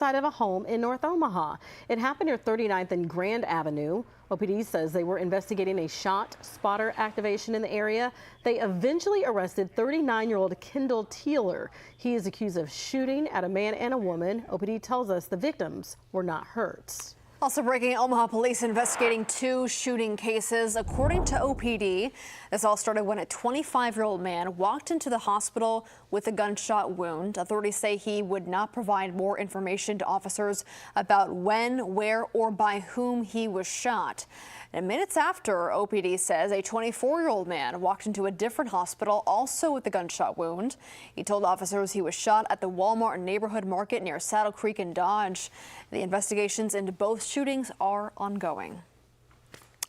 Side of a home in North Omaha. It happened near 39th and Grand Avenue. OPD says they were investigating a shot spotter activation in the area. They eventually arrested 39-year-old Kendall Teeler. He is accused of shooting at a man and a woman. OPD tells us the victims were not hurt. Also breaking, Omaha police investigating 2 shooting cases. According to OPD, this all started when a 25-year-old man walked into the hospital with a gunshot wound. Authorities say he would not provide more information to officers about when, where, or by whom he was shot. And minutes after, OPD says a 24-year-old man walked into a different hospital also with a gunshot wound. He told officers he was shot at the Walmart neighborhood market near Saddle Creek and Dodge. The investigations into both shootings are ongoing.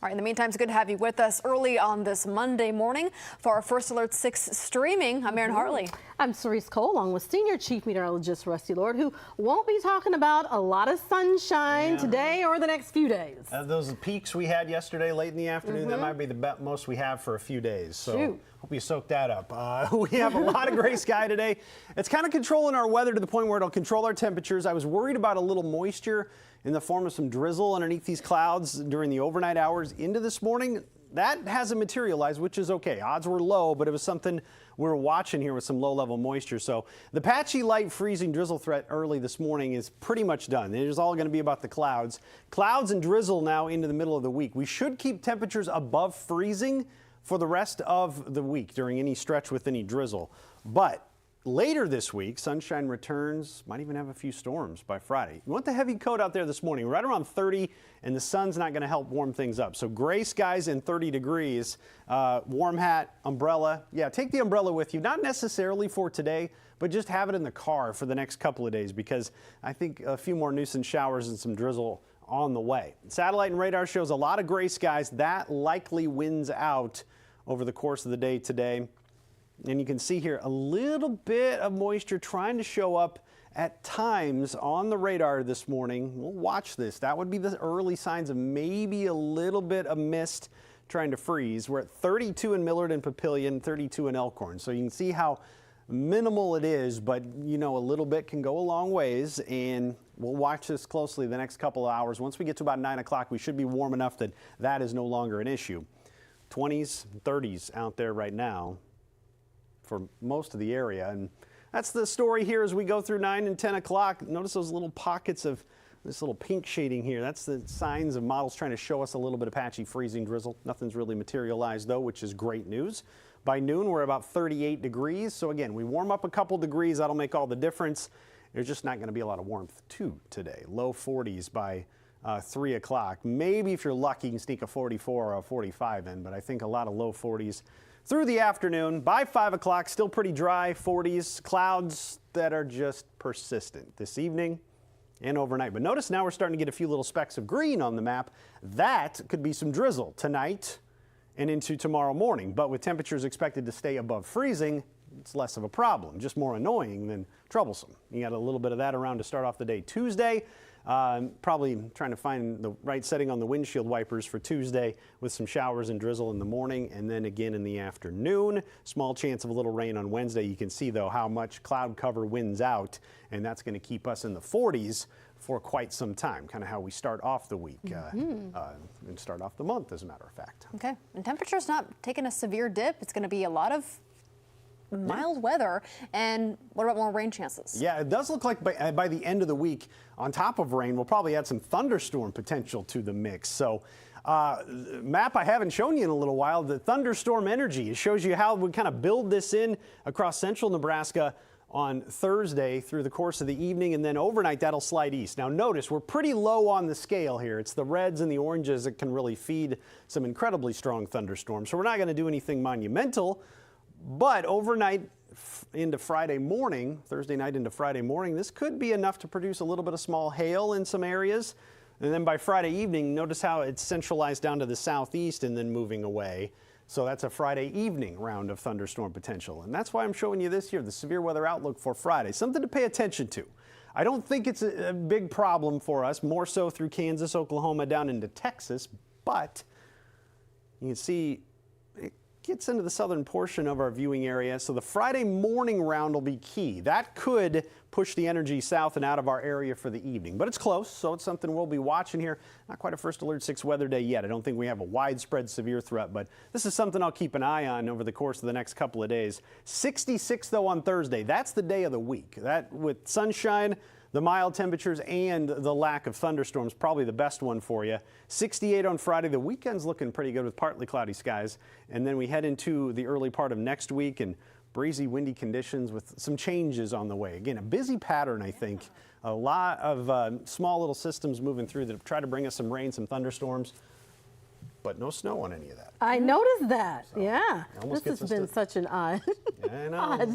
All right, in the meantime, it's good to have you with us early on this Monday morning for our First Alert 6 streaming. I'm Erin Hartley. I'm Cerise Cole, along with Senior Chief Meteorologist Rusty Lord, who won't be talking about a lot of sunshine today or the next few days. Those peaks we had yesterday late in the afternoon, that might be the most we have for a few days. So hope you soak that up. We have a lot of gray sky today. It's kind of controlling our weather to the point where it'll control our temperatures. I was worried about a little moisture in the form of some drizzle underneath these clouds during the overnight hours into this morning. That hasn't materialized, which is okay. Odds were low, but it was something we were watching here with some low-level moisture. So the patchy light freezing drizzle threat early this morning is pretty much done. It is all going to be about the clouds. Clouds and drizzle now into the middle of the week. We should keep temperatures above freezing for the rest of the week during any stretch with any drizzle. But later this week, sunshine returns, might even have a few storms by Friday. You want the heavy coat out there this morning, right around 30, and the sun's not going to help warm things up. So gray skies and 30 degrees, warm hat, umbrella. Yeah, take the umbrella with you, not necessarily for today, but just have it in the car for the next couple of days because I think a few more nuisance showers and some drizzle on the way. Satellite and radar shows a lot of gray skies. That likely wins out over the course of the day today. And you can see here a little bit of moisture trying to show up at times on the radar this morning. We'll watch this. That would be the early signs of maybe a little bit of mist trying to freeze. We're at 32 in Millard and Papillion, 32 in Elkhorn. So you can see how minimal it is, but you know, a little bit can go a long ways, and we'll watch this closely the next couple of hours. Once we get to about 9 o'clock, we should be warm enough that that is no longer an issue. 20s, 30s out there right now for most of the area. And that's the story here as we go through 9 and 10 o'clock. Notice those little pockets of this little pink shading here. That's the signs of models trying to show us a little bit of patchy freezing drizzle. Nothing's really materialized though, which is great news. By noon, we're about 38 degrees. So again, we warm up a couple degrees. That'll make all the difference. There's just not going to be a lot of warmth too today. Low 40s by 3 o'clock. Maybe if you're lucky, you can sneak a 44 or a 45 in, but I think a lot of low 40s through the afternoon. By 5 o'clock, still pretty dry, 40s, clouds that are just persistent this evening and overnight. But notice now we're starting to get a few little specks of green on the map. That could be some drizzle tonight and into tomorrow morning. But with temperatures expected to stay above freezing, it's less of a problem, just more annoying than troublesome. You got a little bit of that around to start off the day Tuesday. Probably trying to find the right setting on the windshield wipers for Tuesday with some showers and drizzle in the morning and then again in the afternoon. Small chance of a little rain on Wednesday. You can see though how much cloud cover wins out, and that's going to keep us in the 40s for quite some time, kind of how we start off the week and start off the month, as a matter of fact. Okay, and temperature's not taking a severe dip. It's going to be a lot of mild weather. And what about more rain chances? Yeah, it does look like by the end of the week, on top of rain, we'll probably add some thunderstorm potential to the mix. So map I haven't shown you in a little while, the thunderstorm energy. It shows you how we kind of build this in across central Nebraska on Thursday through the course of the evening, and then overnight that'll slide east. Now notice we're pretty low on the scale here. It's the reds and the oranges that can really feed some incredibly strong thunderstorms. So we're not going to do anything monumental. But overnight into Friday morning, Thursday night into Friday morning, this could be enough to produce a little bit of small hail in some areas. And then by Friday evening, notice how it's centralized down to the southeast and then moving away. So that's a Friday evening round of thunderstorm potential. And that's why I'm showing you this here, the severe weather outlook for Friday. Something to pay attention to. I don't think it's a big problem for us, more so through Kansas, Oklahoma, down into Texas. But you can see gets into the southern portion of our viewing area. So the Friday morning round will be key. That could push the energy south and out of our area for the evening, but it's close, so it's something we'll be watching here. Not quite a First Alert 6 weather day yet. I don't think we have a widespread severe threat, but this is something I'll keep an eye on over the course of the next couple of days. 66 though on Thursday. That's the day of the week. That with sunshine, the mild temperatures, and the lack of thunderstorms, probably the best one for you. 68 on Friday. The weekend's looking pretty good with partly cloudy skies. And then we head into the early part of next week and breezy, windy conditions with some changes on the way. Again, a busy pattern, I think. A lot of small little systems moving through that try to bring us some rain, some thunderstorms, but no snow on any of that. I noticed that. So, yeah. almost This has been such an odd, I know. odd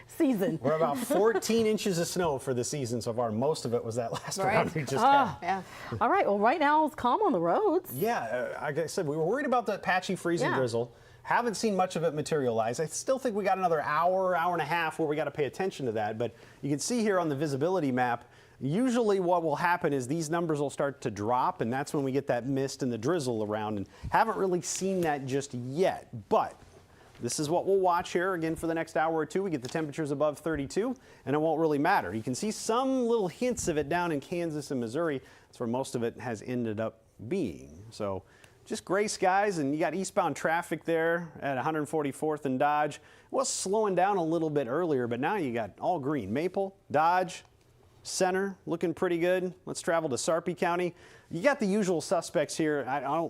season. We're about 14 inches of snow for the season so far. Most of it was that last round we just had. Yeah. All right. Well, right now it's calm on the roads. Yeah, like I said, we were worried about the patchy freezing drizzle. Haven't seen much of it materialize. I still think we got another hour, hour and a half where we got to pay attention to that. But you can see here on the visibility map, usually what will happen is these numbers will start to drop, and that's when we get that mist and the drizzle around. And haven't really seen that just yet. But this is what we'll watch here again for the next hour or two. We get the temperatures above 32, and it won't really matter. You can see some little hints of it down in Kansas and Missouri. That's where most of it has ended up being. So just gray skies, and you got eastbound traffic there at 144th and Dodge. It was slowing down a little bit earlier, but now you got all green. Maple, Dodge, Center looking pretty good. Let's travel to Sarpy County. You got the usual suspects here. I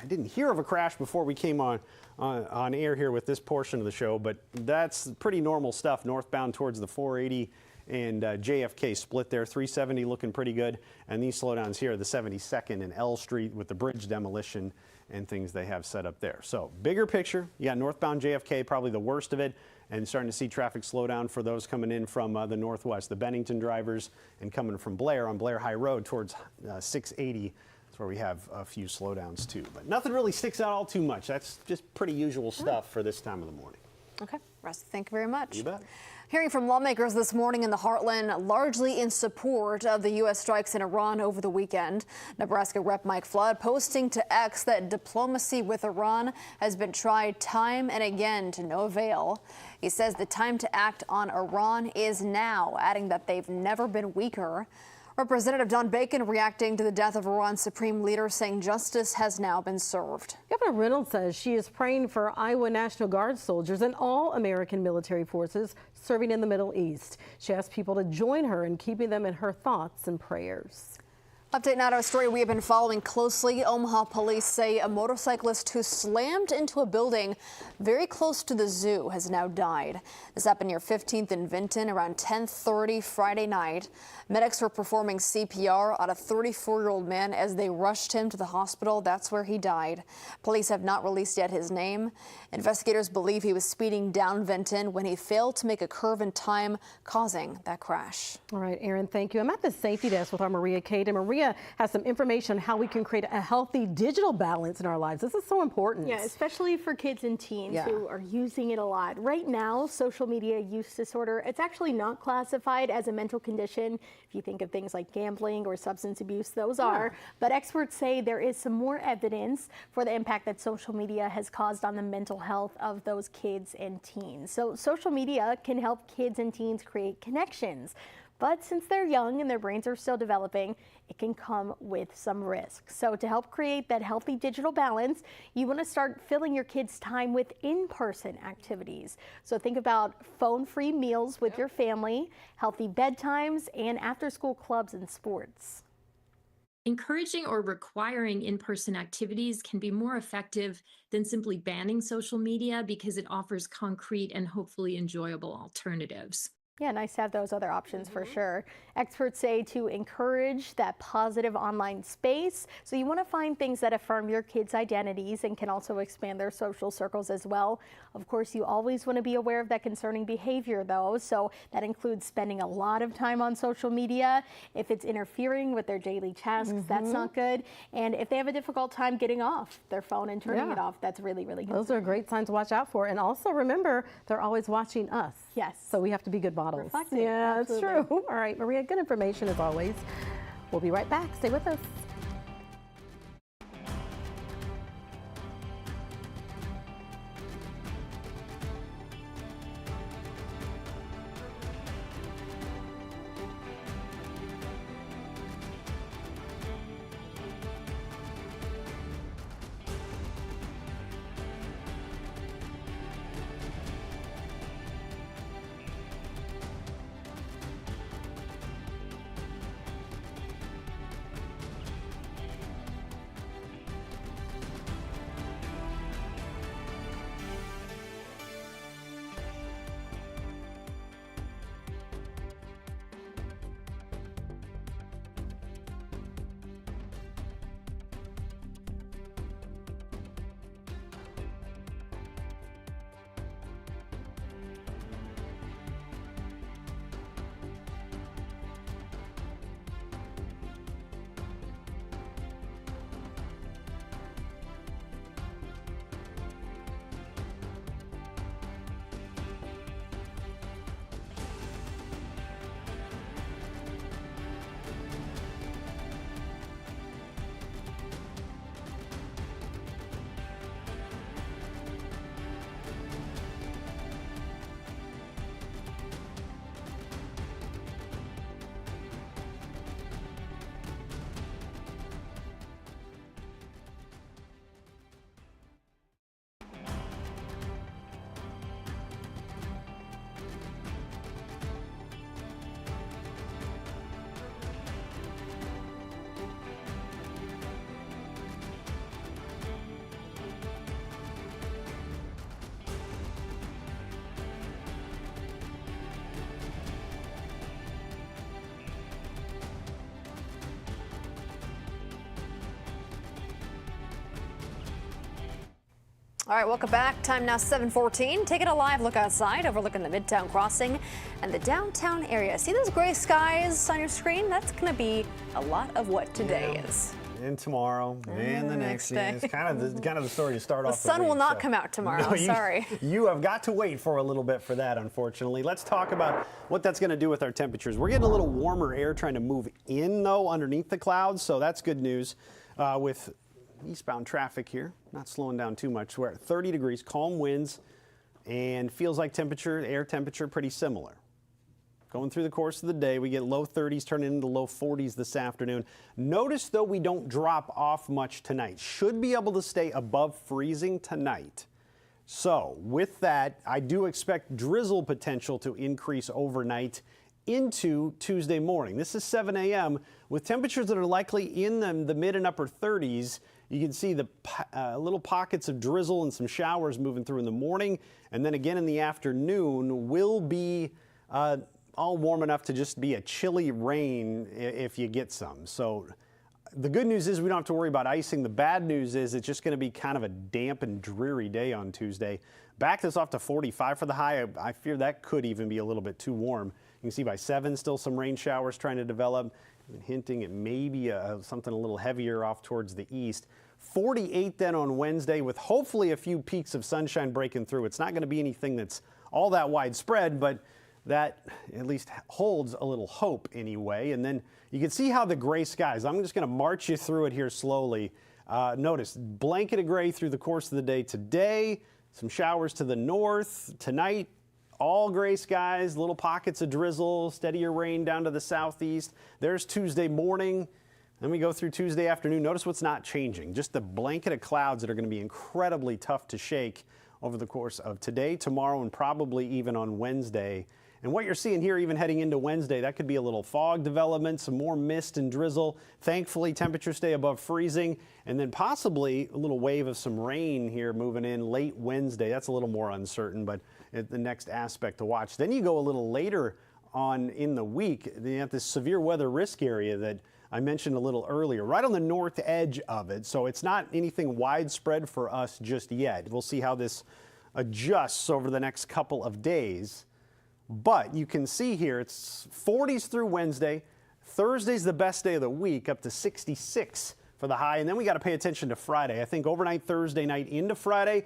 didn't hear of a crash before we came on air here with this portion of the show, but that's pretty normal stuff northbound towards the 480 and JFK split there. 370 looking pretty good. And these slowdowns here are the 72nd and L Street with the bridge demolition and things they have set up there. So bigger picture, you got northbound JFK, probably the worst of it, and starting to see traffic slow down for those coming in from the northwest, the Bennington drivers, and coming from Blair on Blair High Road towards 680. That's where we have a few slowdowns too. But nothing really sticks out all too much. That's just pretty usual stuff for this time of the morning. Okay, Russ, thank you very much. You bet. Hearing from lawmakers this morning in the heartland, largely in support of the U.S. strikes in Iran over the weekend. Nebraska Rep. Mike Flood posting to X that diplomacy with Iran has been tried time and again to no avail. He says the time to act on Iran is now, adding that they've never been weaker. Representative Don Bacon reacting to the death of Iran's supreme leader, saying justice has now been served. Governor Reynolds says she is praying for Iowa National Guard soldiers and all American military forces serving in the Middle East. She asked people to join her in keeping them in her thoughts and prayers. Update now to a story we have been following closely. Omaha police say a motorcyclist who slammed into a building very close to the zoo has now died. This happened near 15th and Vinton around 10:30 Friday night. Medics were performing CPR on a 34-year-old man as they rushed him to the hospital. That's where he died. Police have not released yet his name. Investigators believe he was speeding down Vinton when he failed to make a curve in time, causing that crash. All right, Aaron, thank you. I'm at the safety desk with our Maria Kate, and Maria has some information on how we can create a healthy digital balance in our lives. This is so important. Yeah, especially for kids and teens who are using it a lot. Right now, social media use disorder, it's actually not classified as a mental condition. If you think of things like gambling or substance abuse, those are. But experts say there is some more evidence for the impact that social media has caused on the mental health of those kids and teens. So social media can help kids and teens create connections. But since they're young and their brains are still developing, it can come with some risks. So to help create that healthy digital balance, you want to start filling your kids' time with in-person activities. So think about phone-free meals with your family, healthy bedtimes, and after-school clubs and sports. Encouraging or requiring in-person activities can be more effective than simply banning social media because it offers concrete and hopefully enjoyable alternatives. Yeah, nice to have those other options for sure. Experts say to encourage that positive online space. So you want to find things that affirm your kids' identities and can also expand their social circles as well. Of course, you always want to be aware of that concerning behavior though. So that includes spending a lot of time on social media. If it's interfering with their daily tasks, that's not good. And if they have a difficult time getting off their phone and turning it off, that's really, really good. Those are great signs to watch out for. And also remember, they're always watching us. Yes. So we have to be good models. Reflective. Yeah, Absolutely. it's true. All right, Maria, good information as always. We'll be right back. Stay with us. All right, welcome back. Time now 7:14. Taking a live look outside, overlooking the Midtown Crossing and the downtown area. See those gray skies on your screen? That's going to be a lot of what today is. And tomorrow, and the next day. It's kind of the story to start off. The sun will not come out tomorrow. No, sorry. You have got to wait for a little bit for that, unfortunately. Let's talk about what that's going to do with our temperatures. We're getting a little warmer air trying to move in, though, underneath the clouds, so that's good news with eastbound traffic here. Not slowing down too much. We're at 30 degrees, calm winds, and feels like air temperature pretty similar. Going through the course of the day, we get low 30s turning into low 40s this afternoon. Notice, though, we don't drop off much tonight. Should be able to stay above freezing tonight. So with that, I do expect drizzle potential to increase overnight into Tuesday morning. This is 7 a.m. with temperatures that are likely in the mid and upper 30s. You can see the little pockets of drizzle and some showers moving through in the morning. And then again in the afternoon will be all warm enough to just be a chilly rain if you get some. So the good news is we don't have to worry about icing. The bad news is it's just going to be kind of a damp and dreary day on Tuesday. Back this off to 45 for the high. I fear that could even be a little bit too warm. You can see by 7 still some rain showers trying to develop, hinting at maybe something a little heavier off towards the east. 48 then on Wednesday with hopefully a few peaks of sunshine breaking through. It's not going to be anything that's all that widespread, but that at least holds a little hope anyway. And then you can see how the gray skies, I'm just going to march you through it here slowly. Notice blanket of gray through the course of the day today, some showers to the north. Tonight, all gray skies, little pockets of drizzle, steadier rain down to the southeast. There's Tuesday morning. Then we go through Tuesday afternoon. Notice what's not changing. Just the blanket of clouds that are going to be incredibly tough to shake over the course of today, tomorrow, and probably even on Wednesday. And what you're seeing here, even heading into Wednesday, that could be a little fog development, some more mist and drizzle. Thankfully, temperatures stay above freezing, and then possibly a little wave of some rain here moving in late Wednesday. That's a little more uncertain, but the next aspect to watch. Then you go a little later on in the week, you have this severe weather risk area that I mentioned a little earlier, right on the north edge of it. So it's not anything widespread for us just yet. We'll see how this adjusts over the next couple of days. But you can see here, it's 40s through Wednesday. Thursday's the best day of the week, up to 66 for the high. And then we got to pay attention to Friday. I think overnight Thursday night into Friday,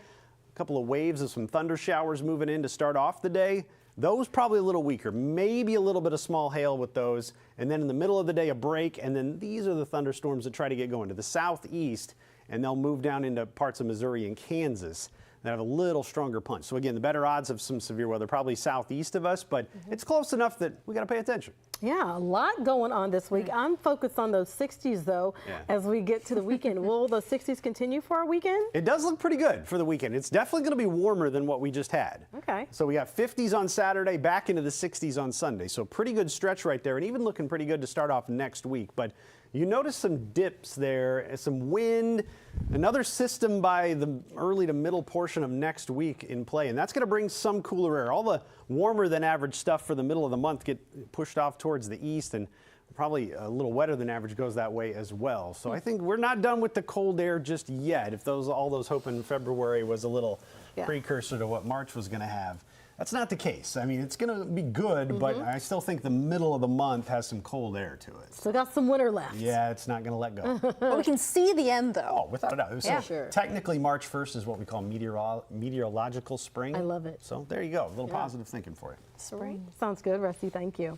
a couple of waves of some thunder showers moving in to start off the day. Those probably a little weaker, maybe a little bit of small hail with those. And then in the middle of the day, a break. And then these are the thunderstorms that try to get going to the southeast, and they'll move down into parts of Missouri and Kansas that have a little stronger punch. So again, the better odds of some severe weather, probably southeast of us, but it's close enough that we got to pay attention. Yeah, a lot going on this week. I'm focused on those 60s, though, as we get to the weekend. Will those 60s continue for our weekend? It does look pretty good for the weekend. It's definitely going to be warmer than what we just had. Okay. So we got 50s on Saturday, back into the 60s on Sunday. So pretty good stretch right there, and even looking pretty good to start off next week. But you notice some dips there, some wind, another system by the early to middle portion of next week in play, and that's going to bring some cooler air. All the warmer than average stuff for the middle of the month get pushed off towards the east, and probably a little wetter than average goes that way as well. So I think we're not done with the cold air just yet. If all those hoping February was a little precursor to what March was going to have. That's not the case. I mean, it's going to be good, but I still think the middle of the month has some cold air to it. Still got some winter left. Yeah, it's not going to let go. But we can see the end, though. Oh, without a doubt. Yeah, so technically, March 1st is what we call meteorological spring. I love it. So there you go. A little positive thinking for you. Spring. Sounds good, Rusty. Thank you.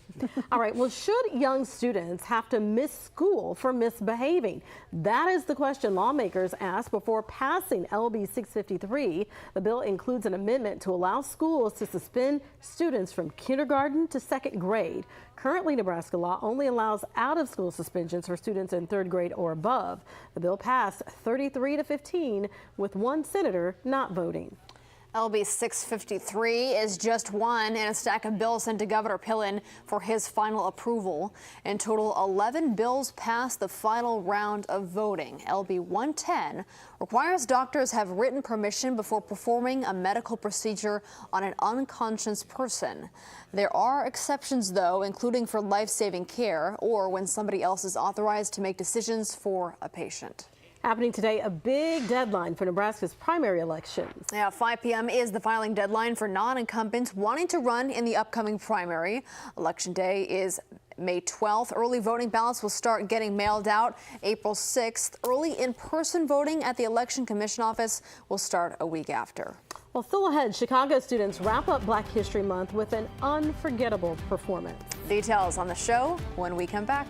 All right. Well, should young students have to miss school for misbehaving? That is the question lawmakers asked before passing LB 653. The bill includes an amendment to allow schools to suspend students from kindergarten to second grade. Currently, Nebraska law only allows out-of-school suspensions for students in third grade or above. The bill passed 33-15 with one senator not voting. LB 653 is just one in a stack of bills sent to Governor Pillen for his final approval. In total, 11 bills passed the final round of voting. LB 110 requires doctors have written permission before performing a medical procedure on an unconscious person. There are exceptions, though, including for life-saving care or when somebody else is authorized to make decisions for a patient. Happening today, a big deadline for Nebraska's primary elections. Yeah, 5 p.m. is the filing deadline for non-incumbents wanting to run in the upcoming primary. Election day is May 12th. Early voting ballots will start getting mailed out April 6th. Early in-person voting at the Election Commission office will start a week after. Well, still ahead, Chicago students wrap up Black History Month with an unforgettable performance. Details on the show when we come back.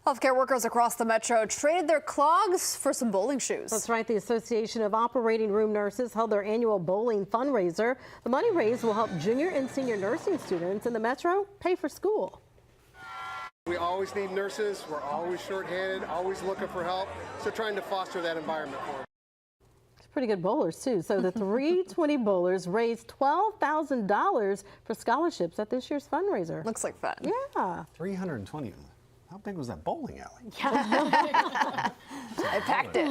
Healthcare workers across the metro traded their clogs for some bowling shoes. That's right. The Association of Operating Room Nurses held their annual bowling fundraiser. The money raised will help junior and senior nursing students in the metro pay for school. We always need nurses. We're always shorthanded, always looking for help. So trying to foster that environment for them. Pretty good bowlers, too. So the 320 bowlers raised $12,000 for scholarships at this year's fundraiser. Looks like fun. Yeah. 320. How big was that bowling alley? I packed it.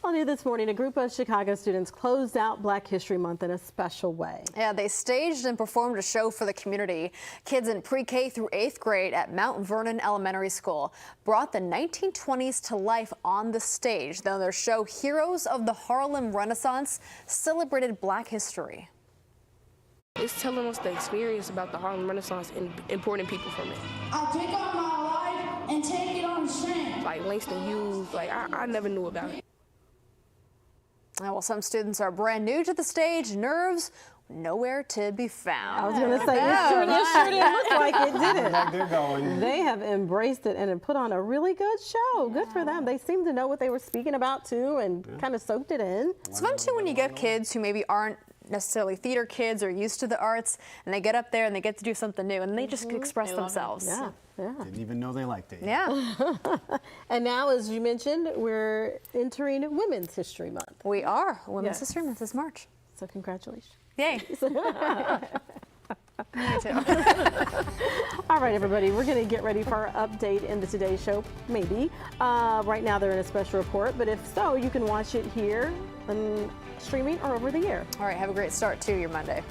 All new this morning, a group of Chicago students closed out Black History Month in a special way. Yeah, they staged and performed a show for the community. Kids in pre-K through 8th grade at Mount Vernon Elementary School brought the 1920s to life on the stage. Though their show, Heroes of the Harlem Renaissance, celebrated Black history. It's telling us the experience about the Harlem Renaissance and important people from it. I pick up my life and take it on shame. Like Langston Hughes, like I never knew about it. Well, some students are brand new to the stage. Nerves nowhere to be found. I was going to say, it sure didn't look like it, did it? Back they're going. They have embraced it and put on a really good show. Good for them. They seem to know what they were speaking about, too, and kind of soaked it in. It's fun, too, when you get kids who maybe aren't necessarily theater kids or used to the arts, and they get up there and they get to do something new, and they just express themselves. Yeah, yeah. Didn't even know they liked it. Yeah. And now, as you mentioned, we're entering Women's History Month. We are. Women's Yes. History Month is March. So congratulations. Yay. Me too. All right, everybody, we're going to get ready for our update in the Today Show, maybe. Right now, they're in a special report, but if so, you can watch it here and streaming or over the air. All right, have a great start to your Monday.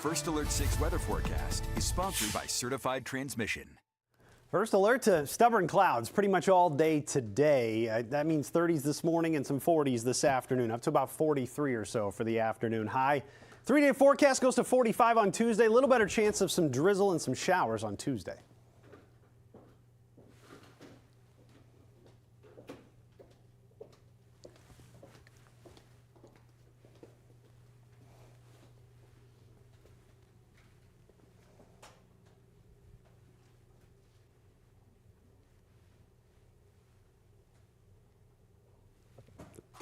First Alert 6 weather forecast is sponsored by Certified Transmission. First alert to stubborn clouds pretty much all day today. That means 30s this morning and some 40s this afternoon, up to about 43 or so for the afternoon high. 3-day forecast goes to 45 on Tuesday. A little better chance of some drizzle and some showers on Tuesday.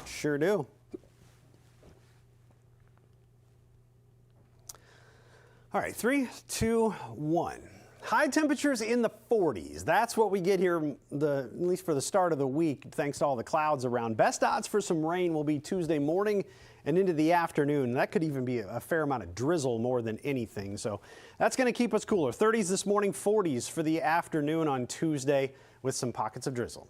Sure do. All right, 3, 2, 1. High temperatures in the 40s. That's what we get here, at least for the start of the week, thanks to all the clouds around. Best odds for some rain will be Tuesday morning and into the afternoon. That could even be a fair amount of drizzle more than anything. So that's going to keep us cooler. 30s this morning, 40s for the afternoon on Tuesday with some pockets of drizzle.